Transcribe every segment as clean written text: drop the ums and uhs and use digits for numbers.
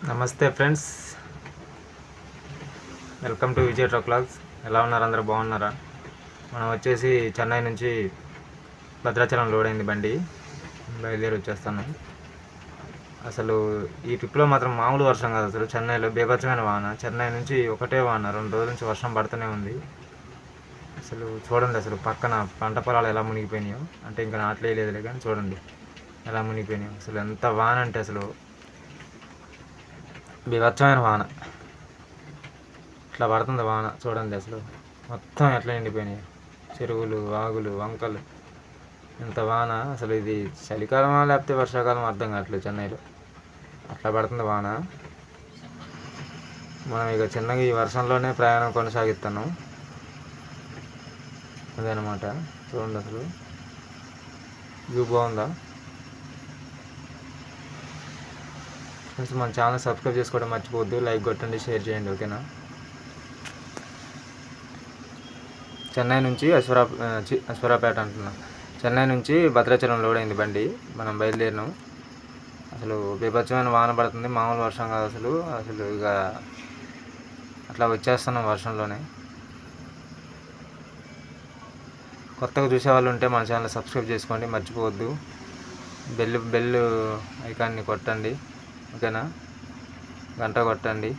నమస్తే friends, welcome to Vijay truck vlogs. ఎలా ఉన్నారు? అందరూ బాగున్నారా? మనం వచ్చేసి చెన్నై నుంచి భద్రాచలం లోడ్ అయింది బండి, బయలుదేరి వచ్చేస్తాను. అసలు ఈ ట్రిప్లో మాత్రం మామూలు వర్షం కాదు. అసలు చెన్నైలో బీభత్సమైన వాన. చెన్నై నుంచి ఒకటే వాన, 2 రోజుల నుంచి వర్షం పడుతూనే ఉంది. అసలు చూడండి, అసలు పక్కన పంట పొలాలు ఎలా మునిగిపోయినాయో. అంటే ఇంకా నాట్లేయలేదులే కానీ చూడండి ఎలా మునిగిపోయినాయో. అసలు ఎంత వాన అంటే అసలు బీభత్సమైన వాన. ఇట్లా పడుతుంది వాన, చూడండి అసలు మొత్తం ఎట్లా నిండిపోయినాయి చెరువులు, వాగులు, వంకలు. ఇంత వాన. అసలు ఇది చలికాలమా లేకపోతే వర్షాకాలం అర్థం కావట్లేదు. చెన్నైలో అట్లా పడుతుంది వాన. మనం ఇక చిన్నగా ఈ వర్షంలోనే ప్రయాణం కొనసాగిస్తున్నాం. అదనమాట. చూడండి అసలు వ్యూ బాగుందా ఫ్రెండ్స్? మన ఛానల్ సబ్స్క్రైబ్ చేసుకోవడం మర్చిపోవద్దు. లైక్ కొట్టండి, షేర్ చేయండి, ఓకేనా? చెన్నై నుంచి అశ్వరాపేట అంటున్నా. చెన్నై నుంచి భద్రాచలం లోడ్ అయింది బండి, మనం బయలుదేరినాం. అసలు బీభత్సమైన వాన పడుతుంది, మామూలు వర్షం కాదు అసలు. అసలు ఇక అట్లా వచ్చేస్తున్నాం వర్షంలోనే. కొత్తగా చూసే వాళ్ళు ఉంటే మన ఛానల్ సబ్స్క్రైబ్ చేసుకోండి, మర్చిపోవద్దు. బెల్ ఐకాన్ని కొట్టండి, ఓకేనా? గంట కొట్టండి.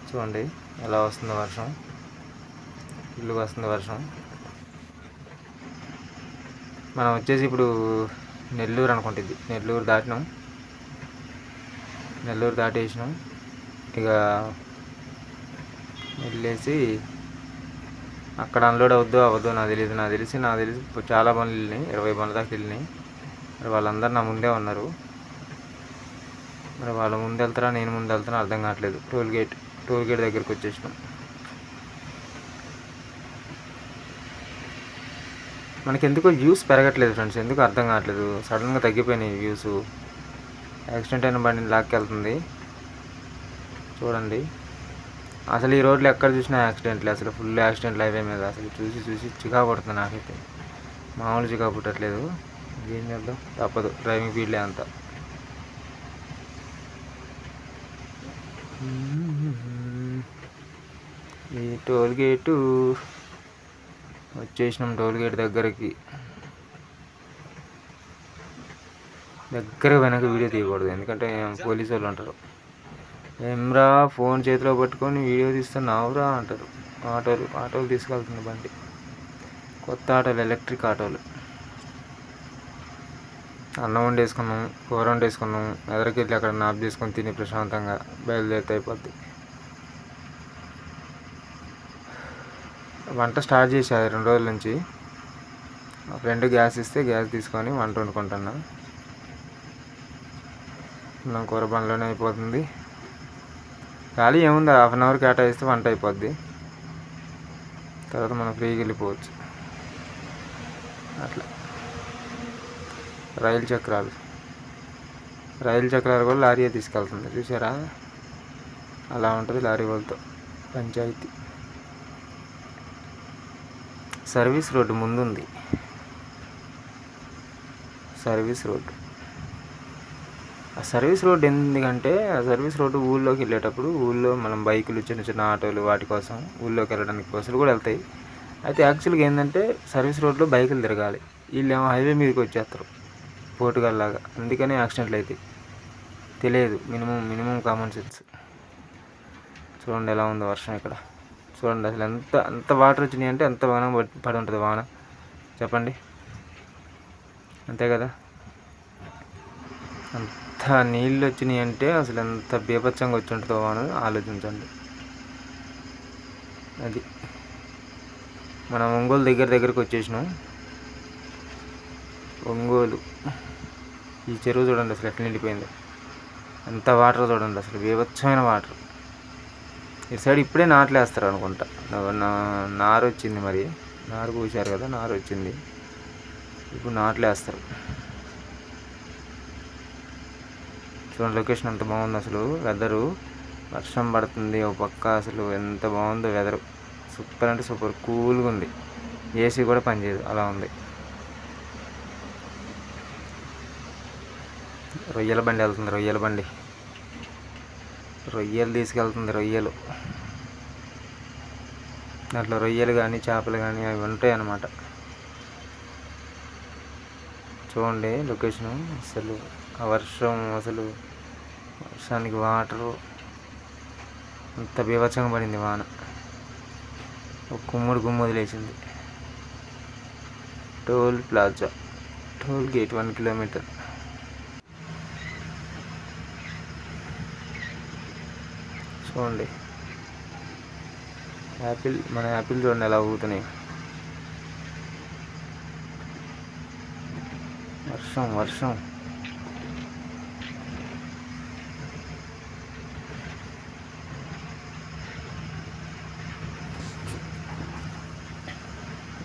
చూడండి ఎలా వస్తుంది వర్షం, ఇల్లు వస్తుంది వర్షం. మనం వచ్చేసి ఇప్పుడు నెల్లూరు అనుకుంటుంది. నెల్లూరు దాటినాం, నెల్లూరు దాటేసినాం. ఇక వెళ్ళేసి అక్కడ అన్లోడ్ అవ్వద్దు నాకు తెలిసి చాలా బండ్లు వెళ్ళినాయి, 20 బండ్ల దాకా వెళ్ళినాయి. మరి వాళ్ళందరూ నా ముందే ఉన్నారు. మరి వాళ్ళ ముందు వెళ్తారా నేను ముందు వెళ్తారా అర్థం కావట్లేదు. టోల్ గేట్ దగ్గరికి వచ్చేసినాం. మనకి ఎందుకో వ్యూస్ పెరగట్లేదు ఫ్రెండ్స్, ఎందుకు అర్థం కావట్లేదు. సడన్గా తగ్గిపోయినాయి వ్యూస్. యాక్సిడెంట్ అయిన బండిని లాక్కెళ్తుంది, చూడండి. అసలు ఈ రోడ్లు ఎక్కడ చూసినా యాక్సిడెంట్లు, అసలు ఫుల్ యాక్సిడెంట్లు హైవే మీద. అసలు చూసి చికా పడుతుంది నాకైతే, మామూలు చికా పుట్టట్లేదు. ఏం చేద్దాం, తప్పదు, డ్రైవింగ్ ఫీల్డే అంతా. ఈ టోల్ గేటు వచ్చేసినాం. టోల్ గేట్ దగ్గరికి వెనక వీడియో తీయకూడదు, ఎందుకంటే పోలీసు వాళ్ళు ఉంటారు. ఏమ్రా ఫోన్ చేతిలో పట్టుకొని వీడియో తీస్తున్నావురా అంటారు. ఆటోలు తీసుకెళ్తుంది బండి, కొత్త ఆటోలు, ఎలక్ట్రిక్ ఆటోలు. అన్నం వండేసుకున్నాం, కూర వండేసుకున్నాం. ఎదరికెళ్ళి అక్కడ నాప్ చేసుకొని తిని ప్రశాంతంగా బయలుదేరితే అయిపోద్ది. వంట స్టార్ట్ చేశారు 2 రోజుల నుంచి. మా ఫ్రెండ్ గ్యాస్ ఇస్తే గ్యాస్ తీసుకొని వంట వండుకుంటున్నా. నా కూర పనిలోనే అయిపోతుంది. ఖాళీ ఏముంది, 1/2 అవర్ కేటాయిస్తే వంట అయిపోద్ది. తర్వాత మనం ఫ్రీగా వెళ్ళిపోవచ్చు. అట్లా రైలు చక్రాలు కూడా లారీయే తీసుకెళ్తుంది, చూసారా? అలా ఉంటుంది లారీ వాళ్ళతో పంచాయతీ. సర్వీస్ రోడ్డు ముందుంది, సర్వీస్ రోడ్డు. ఆ సర్వీస్ రోడ్డు ఎందుకంటే, ఆ సర్వీస్ రోడ్డు ఊళ్ళోకి వెళ్ళేటప్పుడు, ఊళ్ళో మనం బైకులు, చిన్న ఆటోలు, వాటి కోసం ఊళ్ళోకి వెళ్ళడానికి బస్సులు కూడా వెళ్తాయి. అయితే యాక్చువల్గా ఏంటంటే సర్వీస్ రోడ్లో బైకులు తిరగాలి, వీళ్ళేమో హైవే మీదకి వచ్చేస్తారు పోటుగాల్లాగా. అందుకనే యాక్సిడెంట్లు అవుతాయి. తెలియదు, మినిమం కామన్ సెన్స్. చూడండి ఎలా ఉందో వర్షం ఇక్కడ. చూడండి అసలు ఎంత వాటర్ వచ్చినాయి అంటే ఎంత వాన పడి ఉంటుంది వాన, చెప్పండి. అంతే కదా, అంత నీళ్ళు వచ్చినాయి అంటే అసలు ఎంత బీభత్సంగా వచ్చి ఉంటుందో వాన ఆలోచించండి. అది మనం ఒంగోలు దగ్గరికి వచ్చేసినాం. ఒంగోలు ఈ చెరువు చూడండి అసలు ఎట్లా నిండిపోయింది, ఎంత వాటర్ చూడండి, అసలు బీభత్సమైన వాటర్. ఇటు సైడ్ ఇప్పుడే నాట్లేస్తారు అనుకుంటా. నారు వచ్చింది, మరి నారు పూసారు కదా, నారు వచ్చింది, ఇప్పుడు నాట్లేస్తారు. చూడండి లొకేషన్ ఎంత బాగుంది అసలు. వెదరు వర్షం పడుతుంది ఒక పక్క, అసలు ఎంత బాగుందో వెదరు. సూపర్ అంటే సూపర్, కూల్గా ఉంది. ఏసీ కూడా పనిచేయదు, అలా ఉంది. రొయ్యల బండి వెళ్తుంది, రొయ్యల బండి, రొయ్యలు తీసుకెళ్తుంది. రొయ్యలు, దాంట్లో రొయ్యలు కానీ చేపలు కానీ అవి ఉంటాయి అన్నమాట. చూడండి లొకేషను. అసలు ఆ వర్షం, అసలు వర్షానికి వాటరు అంత బీభత్సంగా పడింది వాన. ఒక గుమ్ముడు వదిలేసింది. Toll plaza, toll gate 1 kilometre. చూడండి మన యాపిల్ చూడండి ఎలా ఊగుతున్నాయి. వర్షం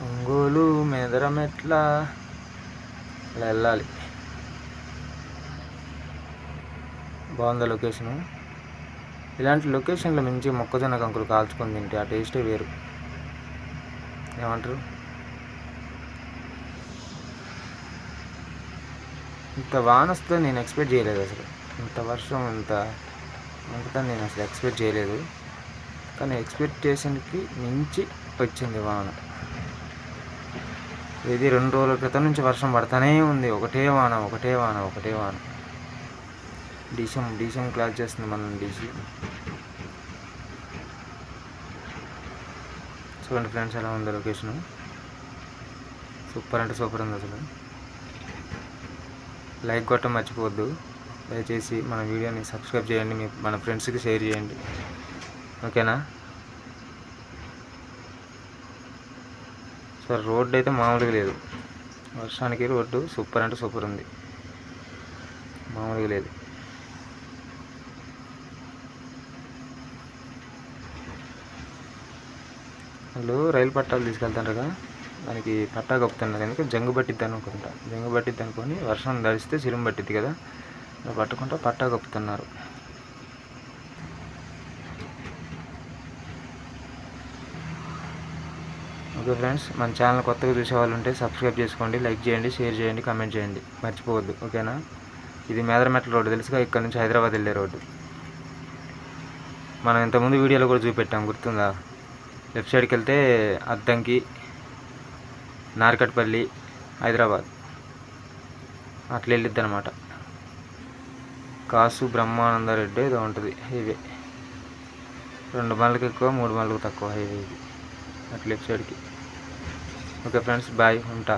ఒంగోలు మెదరమెట్ల అలా వెళ్ళాలి. బాగుందా లొకేషను? ఇలాంటి లొకేషన్లో మంచి మొక్కజొన్న కంకులు కాల్చుకొని తింటే ఆ టేస్టే వేరు. ఏమంటారు? ఇంత వాన వస్తే నేను ఎక్స్పెక్ట్ చేయలేదు అసలు. ఇంత వర్షం ఇంత ఉంటుందని నేను అసలు ఎక్స్పెక్ట్ చేయలేదు. కానీ ఎక్స్పెక్టేషన్కి మించి వచ్చింది వాన. ఇది 2 రోజుల క్రితం నుంచి వర్షం పడుతూనే ఉంది. ఒకటే వాన. డీసీఎం క్లాస్ చేస్తుంది మనం. చూడండి ఫ్రెండ్స్ ఎలా ఉంది లొకేషను. సూపర్ అంటే సూపర్ ఉంది అసలు. లైక్ కొట్టడం మర్చిపోవద్దు. దయచేసి మన వీడియోని సబ్స్క్రైబ్ చేయండి, మన ఫ్రెండ్స్కి షేర్ చేయండి. ఓకేనా? సో రోడ్డు అయితే మామూలుగా లేదు. వర్షానికి రోడ్డు సూపర్ అంటే సూపర్ ఉంది, మామూలుగా లేదు. వాళ్ళు రైలు పట్టాలు తీసుకెళ్తారు కదా, దానికి పట్టా కప్పుతున్నారు. ఎందుకంటే జంగు పట్టిద్ది అనుకొని వర్షం తడిస్తే సిరుము పట్టిద్ది కదా, పట్టుకుంటా పట్టా కప్పుతున్నారు. ఓకే ఫ్రెండ్స్, మన ఛానల్ కొత్తగా చూసే వాళ్ళు ఉంటే సబ్స్క్రైబ్ చేసుకోండి, లైక్ చేయండి, షేర్ చేయండి, కామెంట్ చేయండి, మర్చిపోవద్దు. ఓకేనా? ఇది మేదరమెట్ల రోడ్డు తెలుసుగా, ఇక్కడ నుంచి హైదరాబాద్ వెళ్ళే రోడ్డు. మనం ఇంతకుముందు వీడియోలో కూడా చూపెట్టాం, గుర్తుందా? లెఫ్ట్ సైడ్కి వెళ్తే అద్దంకి, నార్కట్పల్లి, హైదరాబాద్ అట్లా వెళ్ళిద్ది అనమాట. కాసు బ్రహ్మానందరెడ్డి ఏదో ఉంటుంది హైవే. 2 మైళ్ళకి ఎక్కువ, 3 మైళ్ళకి తక్కువ హైవే ఇది. అట్లా లెఫ్ట్ సైడ్కి. ఓకే ఫ్రెండ్స్, బాయ్, ఉంటా.